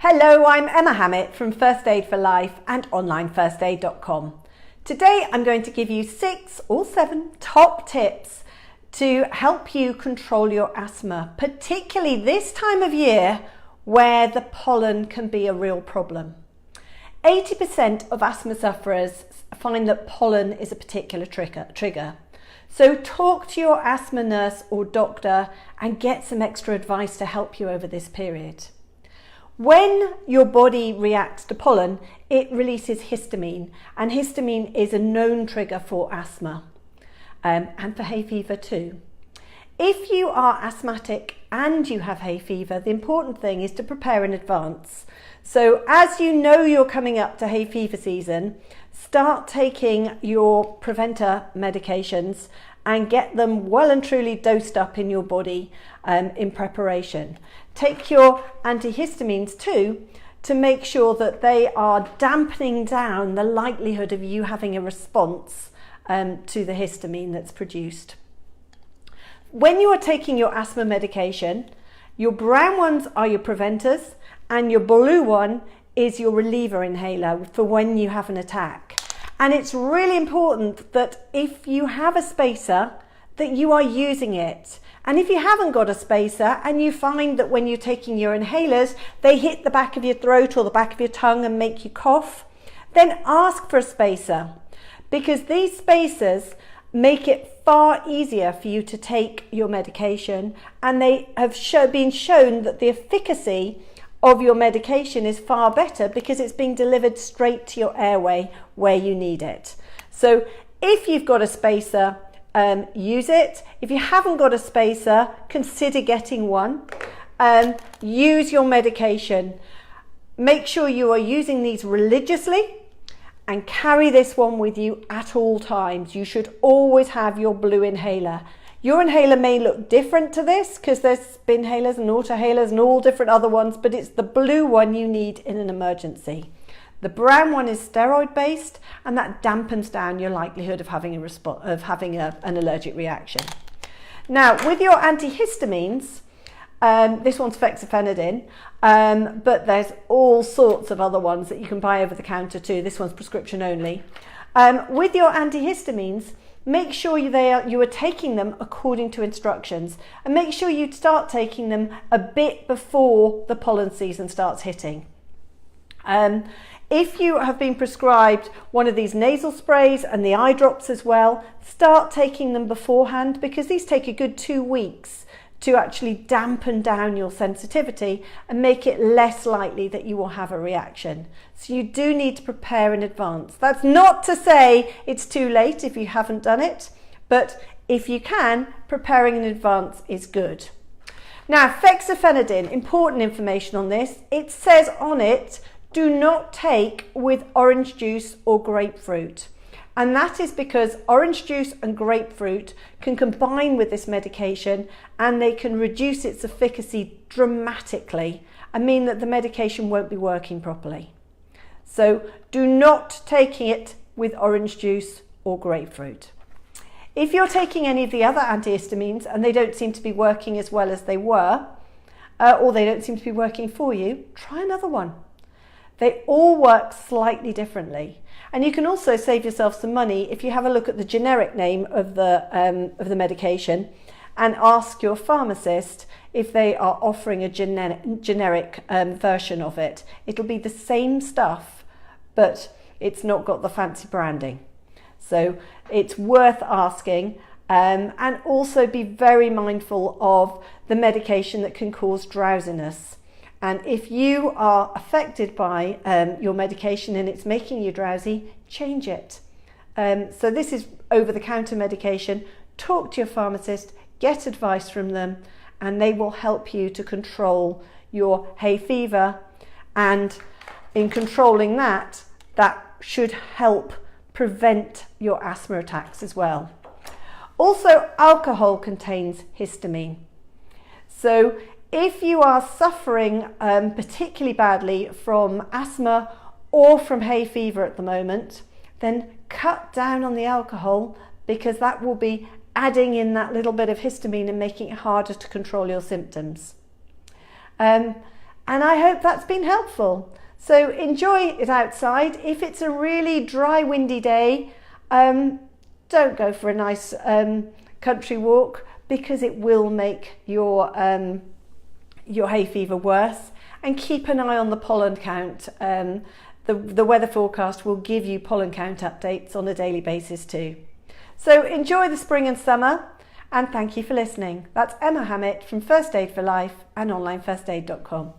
Hello, I'm Emma Hammett from First Aid for Life and onlinefirstaid.com. Today I'm going to give you 6 or 7 top tips to help you control your asthma, particularly this time of year where the pollen can be a real problem. 80% of asthma sufferers find that pollen is a particular trigger. So talk to your asthma nurse or doctor and get some extra advice to help you over this period. When your body reacts to pollen, it releases histamine, and histamine is a known trigger for asthma and for hay fever too. If you are asthmatic and you have hay fever, the important thing is to prepare in advance. So as you know you're coming up to hay fever season, start taking your preventer medications and get them well and truly dosed up in your body in preparation. Take your antihistamines too to make sure that they are dampening down the likelihood of you having a response to the histamine that's produced. When you are taking your asthma medication, your brown ones are your preventers and your blue one is your reliever inhaler for when you have an attack. And it's really important that if you have a spacer, that you are using it. And if you haven't got a spacer and you find that when you're taking your inhalers, they hit the back of your throat or the back of your tongue and make you cough, then ask for a spacer, because these spacers make it far easier for you to take your medication, and they have been shown that the efficacy of your medication is far better because it's being delivered straight to your airway where you need it. So if you've got a spacer, use it. If you haven't got a spacer, consider getting one. Use your medication. Make sure you are using these religiously and carry this one with you at all times. You should always have your blue inhaler. Your inhaler may look different to this because there's inhalers and autohalers and all different other ones, but it's the blue one you need in an emergency. The brown one is steroid based, and that dampens down your likelihood of having an allergic reaction. Now, with your antihistamines, this one's fexofenadine, but there's all sorts of other ones that you can buy over the counter too. This one's prescription only. With your antihistamines, make sure you are taking them according to instructions, and make sure you start taking them a bit before the pollen season starts hitting. If you have been prescribed one of these nasal sprays and the eye drops as well, start taking them beforehand, because these take a good 2 weeks to actually dampen down your sensitivity and make it less likely that you will have a reaction. So you do need to prepare in advance. That's not to say it's too late if you haven't done it, but if you can, preparing in advance is good. Now, fexofenadine, important information on this. It says on it, do not take with orange juice or grapefruit. And that is because orange juice and grapefruit can combine with this medication, and they can reduce its efficacy dramatically and mean that the medication won't be working properly. So do not take it with orange juice or grapefruit. If you're taking any of the other antihistamines and they don't seem to be working as well as they were, or they don't seem to be working for you, try another one. They all work slightly differently. And you can also save yourself some money if you have a look at the generic name of the medication and ask your pharmacist if they are offering a generic version of it. It'll be the same stuff, but it's not got the fancy branding. So it's worth asking, and also be very mindful of the medication that can cause drowsiness. And if you are affected by your medication and it's making you drowsy, change it. So this is over-the-counter medication. Talk to your pharmacist, get advice from them, and they will help you to control your hay fever. And in controlling that, that should help prevent your asthma attacks as well. Also, alcohol contains histamine. So if you are suffering particularly badly from asthma or from hay fever at the moment, then cut down on the alcohol, because that will be adding in that little bit of histamine and making it harder to control your symptoms. And I hope that's been helpful. So enjoy it outside. If it's a really dry, windy day, don't go for a nice country walk, because it will make your hay fever worse. And keep an eye on the pollen count. The weather forecast will give you pollen count updates on a daily basis too. So enjoy the spring and summer, and thank you for listening. That's Emma Hammett from First Aid for Life and onlinefirstaid.com.